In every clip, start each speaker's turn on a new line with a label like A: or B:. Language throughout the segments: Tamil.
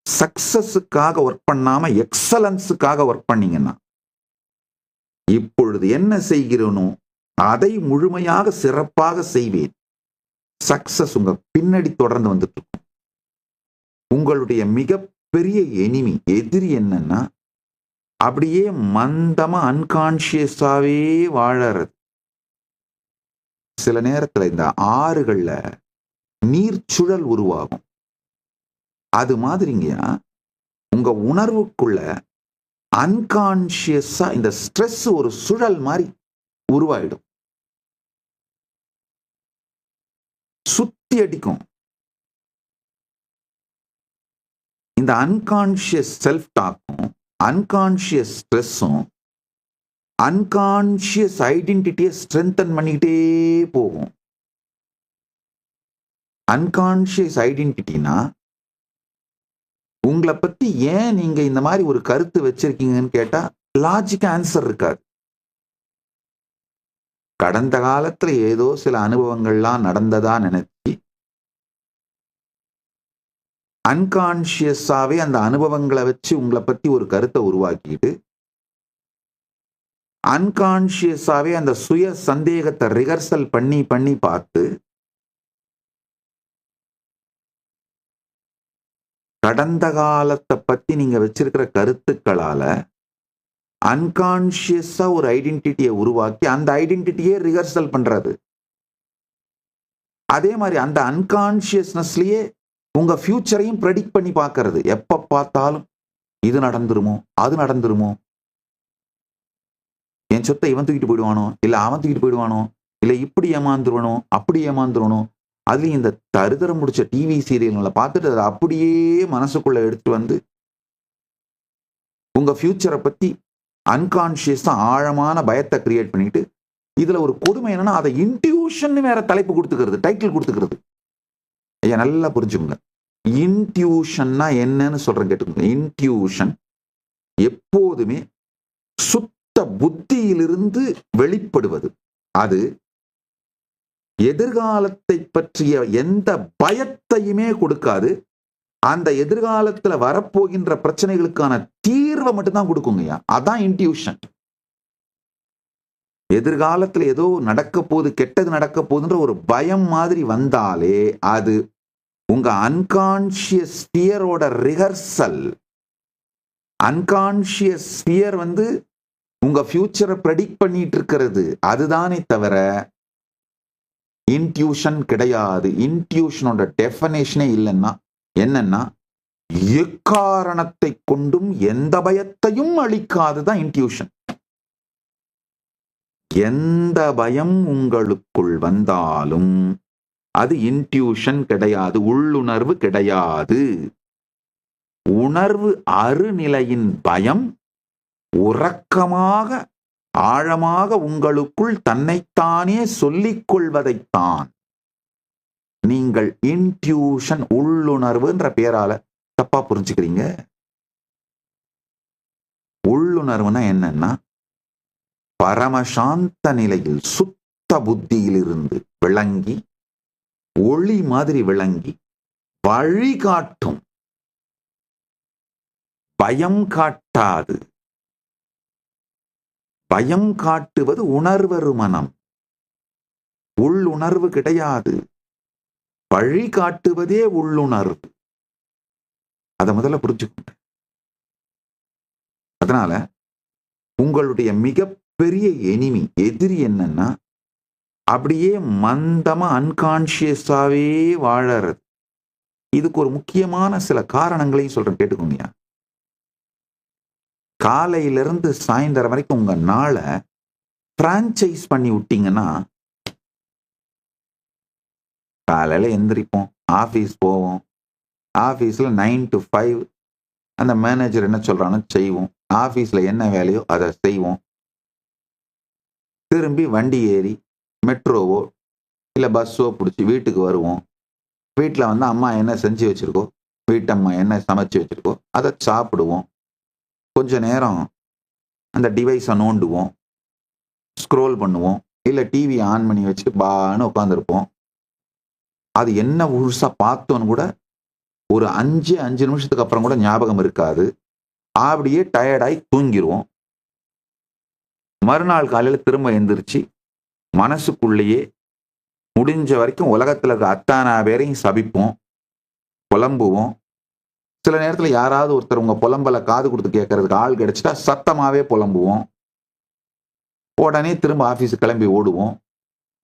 A: சக்சஸுக்காக ஒர்க் பண்ணாம எக்ஸலன்ஸுக்காக ஒர்க் பண்ணீங்கன்னா, இப்பொழுது என்ன செய்கிறனோ அதை முழுமையாக சிறப்பாக செய்வேன். சக்சஸ் உங்க பின்னாடி தொடர்ந்து வந்துட்டு இருக்கும். உங்களுடைய மிகப்பெரிய எதிரி என்னன்னா, அப்படியே மந்தமா அன்கான்சியஸாவே வாழறது. சில நேரத்துல இந்த ஆறுகள்ல நீர்ச்சுழல் உருவாகும். அது மாதிரிங்கயா உங்க உணர்வுக்குள்ள அன்கான்சியஸா இந்த ஸ்ட்ரெஸ் ஒரு சுழல் மாதிரி உருவாயிடும். சுத்தி அடிக்கும். இந்த அன்கான்சியஸ் செல்ஃப் டாக்கும் அன்கான்சியஸ் ஸ்ட்ரெஸ்ஸும் அன்கான்சியஸ் ஐடென்டிட்டியை ஸ்ட்ரென்தன் பண்ணிக்கிட்டே போகும். அன்கான்சியஸ் ஐடென்டிட்டினா உங்களை பத்தி ஏன் நீங்க இந்த மாதிரி ஒரு கருத்து வச்சிருக்கீங்கன்னு கேட்டா லாஜிக் ஆன்சர் இருக்காது. கடந்த காலத்துல ஏதோ சில அனுபவங்கள்லாம் நடந்ததா நினைச்சு அன்கான்சியஸாவே அந்த அனுபவங்களை வச்சு உங்களை பத்தி ஒரு கருத்தை உருவாக்கிட்டு அன்கான்சியஸாவே அந்த சுய சந்தேகத்தை ரிஹர்சல் பண்ணி பண்ணி பார்த்து கடந்த காலத்தை பத்தி நீங்க வச்சிருக்கிற கருத்துக்களால அன்கான்சியஸா ஒரு ஐடென்டிட்டியை உருவாக்கி அந்த ஐடென்டிட்டியே ரிஹர்சல் பண்றது. அதே மாதிரி அந்த அன்கான்சியஸ்னஸ்லயே உங்க ஃபியூச்சரையும் ப்ரெடிக்ட் பண்ணி பார்க்கறது. எப்ப பார்த்தாலும் இது நடந்துருமோ, அது நடந்துருமோ, என் சொத்தை இவன் தூக்கிட்டு போயிடுவானோ, இல்ல அவன் தூக்கிட்டு போயிடுவானோ, இல்ல இப்படி ஏமாந்துருவனோ, அப்படி ஏமாந்துருவனோ. அதுலயும் இந்த தருதரம் முடிச்ச டிவி சீரியல்களை பார்த்துட்டு அதை அப்படியே மனசுக்குள்ள எடுத்துட்டு வந்து உங்க ஃபியூச்சரை பத்தி அன்கான்சியஸா ஆழமான பயத்தை கிரியேட் பண்ணிட்டு, இதுல ஒரு கொடுமை என்னன்னா அதை இன்ட்யூஷன் வேற தலைப்பு கொடுத்துக்கிறது, டைட்டில் கொடுத்துக்கிறது. ஐயா நல்லா புரிஞ்சுக்கோங்க. இன்ட்யூஷன்னா என்னன்னு சொல்றேன் கேட்டுக்கோங்க. இன்ட்யூஷன் எப்போதுமே சுத்த புத்தியிலிருந்து வெளிப்படுவது. அது எதிர்காலத்தை பற்றிய எந்த பயத்தையுமே கொடுக்காது. அந்த எதிர்காலத்துல வரப்போகின்ற பிரச்சனைகளுக்கான தீர்வை மட்டும்தான் கொடுக்குங்கய்யா. அதான் இன்ட்யூஷன். எதிர்காலத்துல ஏதோ நடக்க போகுது, கெட்டது நடக்க போகுதுன்ற ஒரு பயம் மாதிரி வந்தாலே அது உங்க அன்கான்சியஸ் ஃபியரோட ரிஹர்சல். அன்கான்சியஸ் ஃபியர் உங்க ஃபியூச்சரை ப்ரெடிக்ட் பண்ணிட்டு இருக்கிறது. அதுதானே தவிர இன்ட்யூஷன் கிடையாது. இன்ட்யூஷனோட டெஃபனேஷனே இல்லைன்னா என்னன்னா, எக்காரணத்தை கொண்டும் எந்த பயத்தையும் அளிக்காதுதான் இன்ட்யூஷன். எந்த பயம் உங்களுக்குள் வந்தாலும் அது இன்ட்யூஷன் கிடையாது, உள்ளுணர்வு கிடையாது. உணர்வு அருநிலையின் பயம் உறக்கமாக ஆழமாக உங்களுக்குள் தன்னைத்தானே சொல்லிக் கொள்வதைத்தான் நீங்கள் இன்ட்யூஷன் உள்ளுணர்வுன்ற பேரால தப்பா புரிஞ்சுக்கிறீங்க. உள்ளுணர்வுனா என்னன்னா, பரமசாந்த நிலையில் சுத்த புத்தியிலிருந்து விளங்கி ஒளி மாதிரி விளங்கி வழிகாட்டும். பயம் காட்டாது. பயம் காட்டுவது உணர்வரு மனம். உள்ளுணர்வு கிடையாது. வழி காட்டுவதே உள்ளுணர்வு. அதை முதல்ல புரிஞ்சுக்கோங்க. அதனால உங்களுடைய மிகப்பெரிய எதிரி என்னன்னா, அப்படியே மந்தமா அன்கான்சியஸாவே வாழறது. இதுக்கு ஒரு முக்கியமான சில காரணங்களையும் சொல்றேன், கேட்டுக்கோங்க. காலையிலிருந்து சாயந்தரம் வரைக்கும் உங்க நாளை பிரான்சைஸ் பண்ணி விட்டீங்கன்னா, காலையில எந்திரிப்போம், ஆபீஸ் போவோம், ஆபீஸ்ல 9 to 5 அந்த மேனேஜர் என்ன சொல்றானோ செய்வோம், ஆபீஸ்ல என்ன வேலையோ அதை செய்வோம். திரும்பி வண்டி ஏறி மெட்ரோவோ இல்ல பஸ்ஸோ பிடிச்சி வீட்டுக்கு வருவோம். வீட்டில் அம்மா என்ன செஞ்சு வச்சிருக்கோ, வீட்டம்மா என்ன சமைச்சு வச்சிருக்கோ அதை சாப்பிடுவோம். கொஞ்ச நேரம் அந்த டிவைஸை நோண்டுவோம், ஸ்க்ரோல் பண்ணுவோம், இல்லை டிவி ஆன் பண்ணி வச்சுட்டு பான்னு உட்காந்துருப்போம். அது என்ன முழுசா பார்த்தோன்னு கூட ஒரு 5 நிமிஷத்துக்கு அப்புறம் கூட ஞாபகம் இருக்காது. அப்படியே டயர்டாகி தூங்கிடுவோம். மறுநாள் காலையில் திரும்ப எந்திரிச்சு மனசுக்குள்ளேயே முடிஞ்ச வரைக்கும் உலகத்தில் இருக்க அத்தானா பேரையும் சபிப்போம், புலம்புவோம். சில நேரத்தில் யாராவது ஒருத்தர் உங்க புலம்பலை காது கொடுத்து கேட்கறதுக்கு ஆள் கிடைச்சிட்டா சத்தமாவே புலம்புவோம். உடனே திரும்ப ஆபீஸ் கிளம்பி ஓடுவோம்.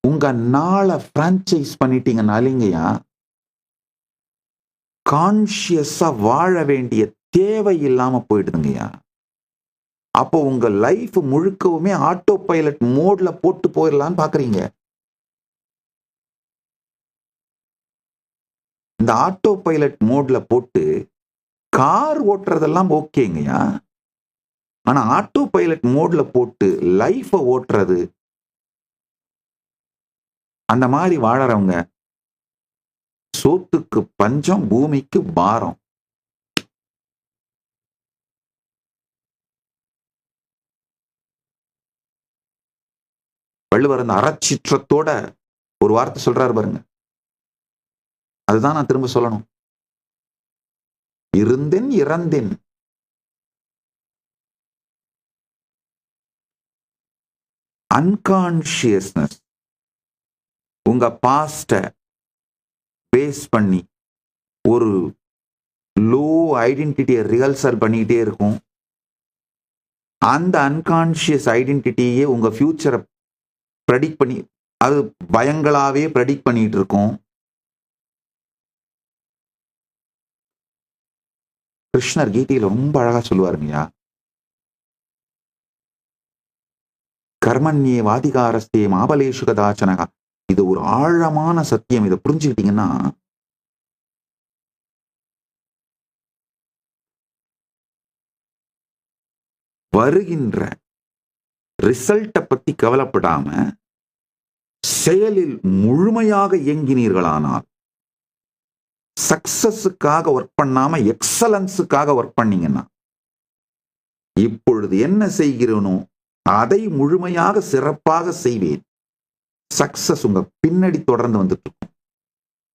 A: உங்க நாளை பிரான்சைஸ் பண்ணிட்டீங்கன்னாலிங்கயா கான்சியஸா வாழ வேண்டிய தேவை இல்லாம போயிடுதுங்கய்யா. அப்போ உங்க லைஃப் முழுக்கவுமே ஆட்டோ பைலட் மோட்ல போட்டு போயிடலான்னு பாக்குறீங்க. இந்த ஆட்டோ பைலட் மோட்ல போட்டு கார் ஓட்டுறதெல்லாம் ஓகேங்கய்யா. ஆனா ஆட்டோ பைலட் மோட்ல போட்டு லைஃப ஓட்டுறது, அந்த மாதிரி வாழறவங்க சோத்துக்கு பஞ்சம், பூமிக்கு பாரம். வள்ளுவர் அந்த அறச்சிற்றத்தோட ஒரு வார்த்தை சொல்றாரு பாருங்க. அதுதான் நான் திரும்ப சொல்லணும். இருந்தேன் இறந்தேன். அன்கான்சியஸ்னஸ் உங்க பாஸ்ட பேஸ் பண்ணி ஒரு லோ ஐடென்டிட்டியை ரிஹர்சல் பண்ணிக்கிட்டே இருக்கும். அந்த அன்கான்சியஸ் ஐடென்டிட்டியே உங்க ஃபியூச்சரை ப்ரெடிக்ட் பண்ணி, அது பயங்களாவே ப்ரெடிக்ட் பண்ணிட்டு இருக்கும். கிருஷ்ணர் கீதையில ரொம்ப அழகா சொல்லுவாருங்கய்யா, கர்மண்யே வாதிகாரஸ்தே மாபலேஷு கதாச்சனகா. இது ஒரு ஆழமான சத்தியம். இதை புரிஞ்சுக்கிட்டீங்கன்னா வருகின்ற ரிசல்ட்டை பத்தி கவலைப்படாம செயலில் முழுமையாக இயங்கினீர்களானால், சக்சஸுக்காக ஒர்க் பண்ணாம எக்ஸலன்ஸுக்காக ஒர்க் பண்ணீங்கன்னா, இப்பொழுது என்ன செய்கிறேனோ அதை முழுமையாக சிறப்பாக செய்வேன். சக்சஸ் உங்க பின்னாடி தொடர்ந்து வந்துட்டு இருக்கும்.